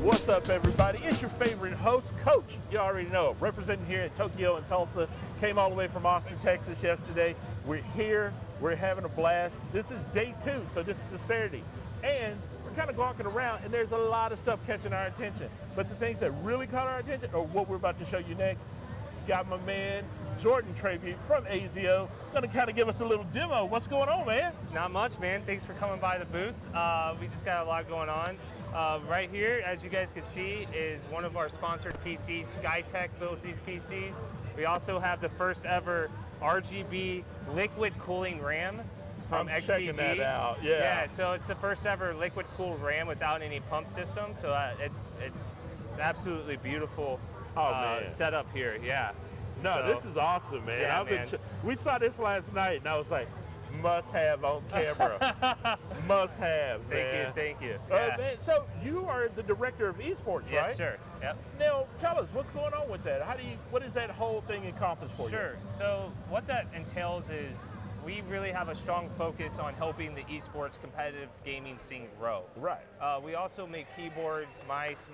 What's up, everybody? It's your favorite host, Coach. You already know, representing here at Tokyo and Tulsa. Came all the way from Austin, Texas yesterday. We're here. We're having a blast. This is day 2, so this is the Saturday. And we're kind of walking around, and there's a lot of stuff catching our attention. But the things that really caught our attention are what we're about to show you next. Got my man, Jordan Tribute from ASIO, gonna kind of give us a little demo. What's going on, man? Not much, man. Thanks for coming by the booth. We just got a lot going on. Right here, as you guys can see, is one of our sponsored PCs. SkyTech builds these PCs. We also have the first ever RGB liquid cooling RAM from I'm XPG. checking that out, yeah. So it's the first ever liquid cooled RAM without any pump system. So it's absolutely beautiful man. setup here, yeah. No, So- this is awesome, man. Yeah, I've been we saw this last night, and I was like, must have on camera. Must have, man. Thank you. Man, so you are the director of esports, right? Yes, sir. Yep. Now, tell us, what's going on with that? What does that whole thing accomplish for you? Sure. So what that entails is we really have a strong focus on helping the esports competitive gaming scene grow. Right. We also make keyboards, mouse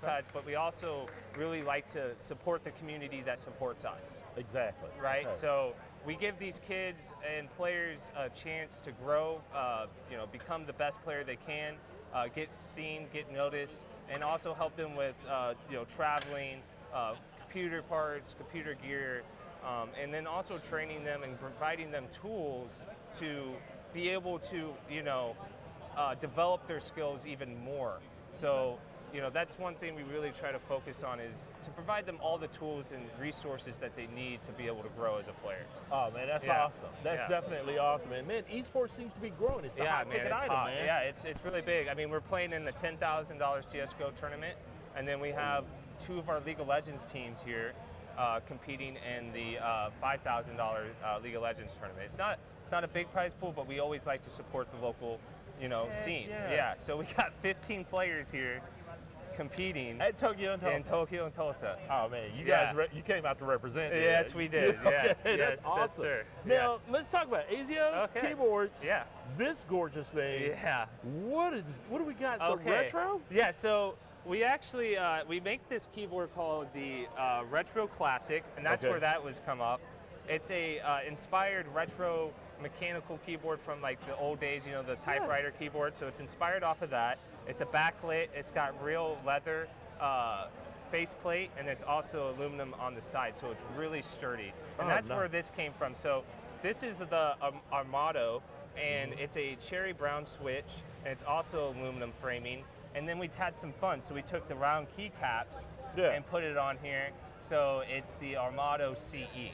pads, but we also really like to support the community that supports us. Exactly. Right. Okay. So we give these kids and players a chance to grow, become the best player they can, get seen, get noticed, and also help them with, traveling, computer parts, computer gear, and then also training them and providing them tools to be able to, develop their skills even more. So, that's one thing we really try to focus on is to provide them all the tools and resources that they need to be able to grow as a player. Oh man, that's Yeah. awesome. That's Yeah. definitely awesome. And man, esports seems to be growing. It's the hot ticket it's item, hot. man. Yeah, it's really big. I mean, we're playing in the $10,000 CS:GO tournament, and then we have 2 of our League of Legends teams here competing in the $5,000 League of Legends tournament. It's not a big prize pool, but we always like to support the local, scene. yeah. So we got 15 players here competing At Tokyo and Tulsa. in Tokyo and Tulsa. Oh man, you Yeah. guys, you came out to represent. Yes, we did. Yes, Okay, yes, that's awesome. sir. Now let's talk about ASIO Okay. keyboards. Yeah. This gorgeous thing. Yeah. What do we got? Okay. The retro? Yeah, so we actually, we make this keyboard called the Retro Classic, and that's Okay. where that was come up. It's a inspired retro mechanical keyboard from like the old days, the typewriter keyboard, so it's inspired off of that. It's a backlit, it's got real leather faceplate, and it's also aluminum on the side, so it's really sturdy. And Oh, that's nice. where this came from. So this is the Armado, and it's a cherry brown switch, and it's also aluminum framing. And then we had some fun, so we took the round keycaps Yeah. and put it on here. So it's the Armado CE.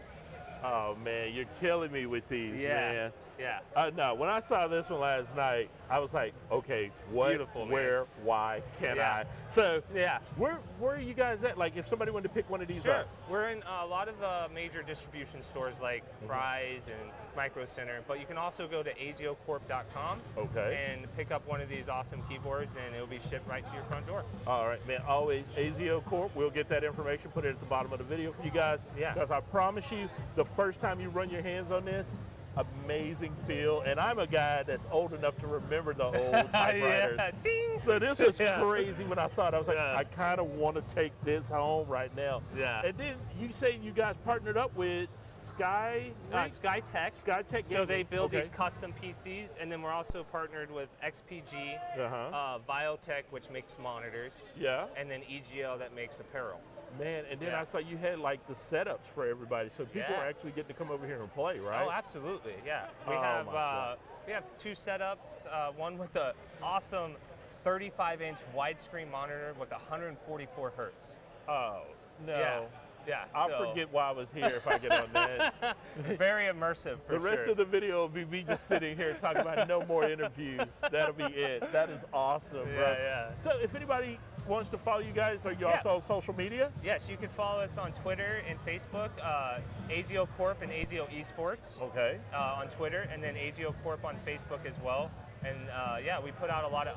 Oh man, you're killing me with these, man. Yeah. No, when I saw this one last night, I was like, okay, what, beautiful, man. where, why can Yeah. I? So, Yeah. where are you guys at? Like, if somebody wanted to pick one of these Sure. up, We're in a lot of major distribution stores like Fry's and Micro Center, but you can also go to ASIOcorp.com Okay. and pick up one of these awesome keyboards, and it'll be shipped right to your front door. all right, man. Always ASIO Corp. We'll get that information, put it at the bottom of the video for you guys. Yeah. Because I promise you, the first time you run your hands on this, amazing feel. And I'm a guy that's old enough to remember the old typewriters. Yeah. Ding. So this was Yeah. crazy when I saw it. I was like, Yeah. I kind of want to take this home right now. Yeah. And then you say you guys partnered up with SkyTech. SkyTech. So they build okay. these custom PCs, and then we're also partnered with XPG, Uh-huh. Biotech, which makes monitors, Yeah. and then EGL that makes apparel. Man, and then Yeah. I saw you had like the setups for everybody, so people Yeah. are actually getting to come over here and play, right? Oh, absolutely, yeah. Oh, my We have 2 setups, one with the awesome 35-inch widescreen monitor with 144 hertz. Oh, no. Yeah. I'll so- forget why I was here if I get on that. Very immersive for The rest sure. of the video will be me just sitting here talking about no more interviews. That'll be it. That is awesome, bro. Yeah. So if anybody wants to follow you guys, are you Yeah. also on social media? Yes, you can follow us on Twitter and Facebook, ASIO Corp and ASIO Esports Okay. on Twitter, and then ASIO Corp on Facebook as well. And yeah, we put out a lot of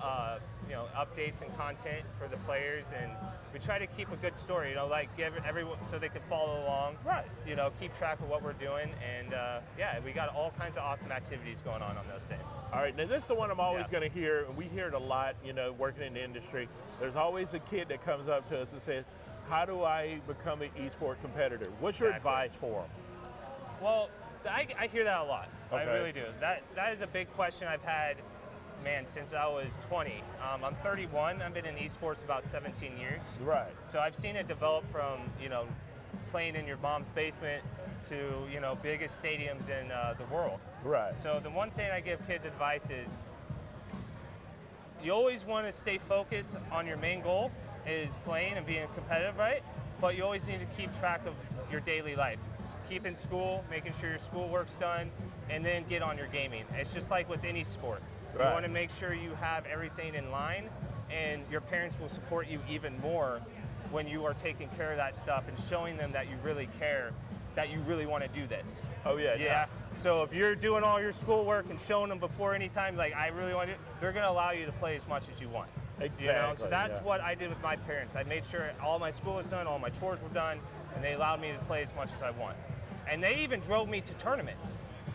updates and content for the players, and we try to keep a good story, like give everyone so they can follow along. Right. Keep track of what we're doing, and yeah, we got all kinds of awesome activities going on those things. All right, now this is the one I'm always Yeah. going to hear, and we hear it a lot, working in the industry. There's always a kid that comes up to us and says, how do I become an esport competitor? What's your Exactly. advice for them? Well, I hear that a lot. I Okay. really do. That is a big question I've had, man, since I was 20. I'm 31. I've been in esports about 17 years. Right. So I've seen it develop from, playing in your mom's basement to, biggest stadiums in the world. Right. So the one thing I give kids advice is you always want to stay focused on your main goal is playing and being competitive, right? But you always need to keep track of your daily life. Just keep in school, making sure your schoolwork's done, and then get on your gaming. It's just like with any sport. You Right. want to make sure you have everything in line, and your parents will support you even more when you are taking care of that stuff and showing them that you really care, that you really want to do this. Oh, yeah. Yeah. So if you're doing all your schoolwork and showing them before any time, like I really want to, they're going to allow you to play as much as you want. Exactly. So that's yeah. what I did with my parents. I made sure all my school was done, all my chores were done, and they allowed me to play as much as I want. And they even drove me to tournaments.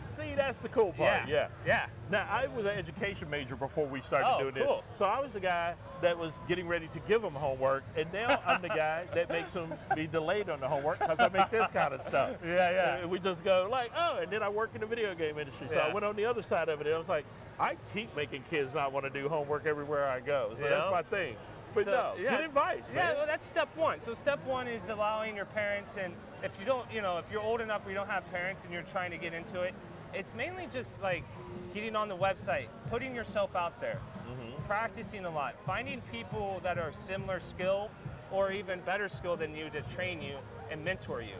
See, that's the cool part. Yeah. Yeah. Now, I was an education major before we started Oh, doing cool. this. So I was the guy that was getting ready to give them homework, and now I'm the guy that makes them be delayed on the homework because I make this kind of stuff. Yeah. And we just go like, oh, and then I work in the video game industry. So I Yeah. went on the other side of it, and I was like, I keep making kids not want to do homework everywhere I go. So You that's know? my thing. But So, no, yeah. good advice, Yeah, man. well, that's step one. So step one is allowing your parents, and if you don't, if you're old enough where you don't have parents and you're trying to get into it, it's mainly just like getting on the website, putting yourself out there, practicing a lot, finding people that are similar skill or even better skill than you to train you and mentor you.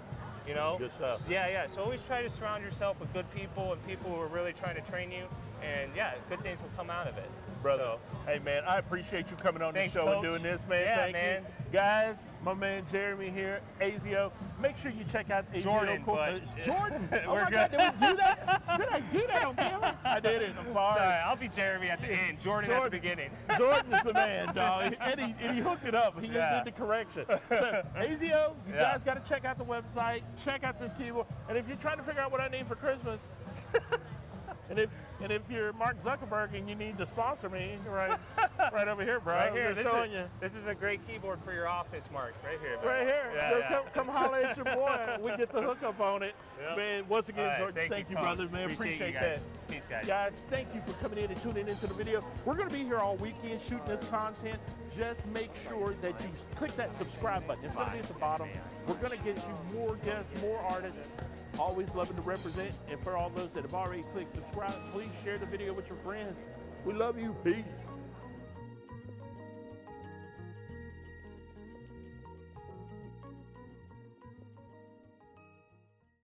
Good stuff. Yeah. So always try to surround yourself with good people and people who are really trying to train you, and yeah, good things will come out of it. Brother, So, hey man, I appreciate you coming on Thanks, the show and Coach. doing this, man. Yeah, Thank man. you. Guys, my man Jeremy here, AZO. Make sure you check out AZO. Jordan, but- It's Jordan. Oh We're my good. God, did we do that? Did I do that on camera? I did it. I'm sorry. Sorry, I'll be Jeremy at the end, Jordan at the beginning. Jordan is the man, dog. And he hooked it up. He just Yeah. did the correction. So, AZO, you Yeah. guys got to check out the website. Check out this keyboard. And if you're trying to figure out what I need for Christmas, and if you're Mark Zuckerberg and you need to sponsor me, right over here, bro. Right here, I'm just showing you. this is a great keyboard for your office, Mark. Right here. bro. Right here. Yeah, Yo, yeah. Come holler at your boy. We get the hookup on it. Yep. Man, once again, All right, Jordan, thank you, Coach. brother, man. Appreciate you that. guys. Peace, guys. Guys, thank you for coming in and tuning into the video. We're going to be here all weekend shooting this content. Just make sure that you click that subscribe button. It's going to be at the bottom. We're going to get you more guests, more artists. Always loving to represent. And for all those that have already clicked subscribe, please share the video with your friends. We love you. Peace.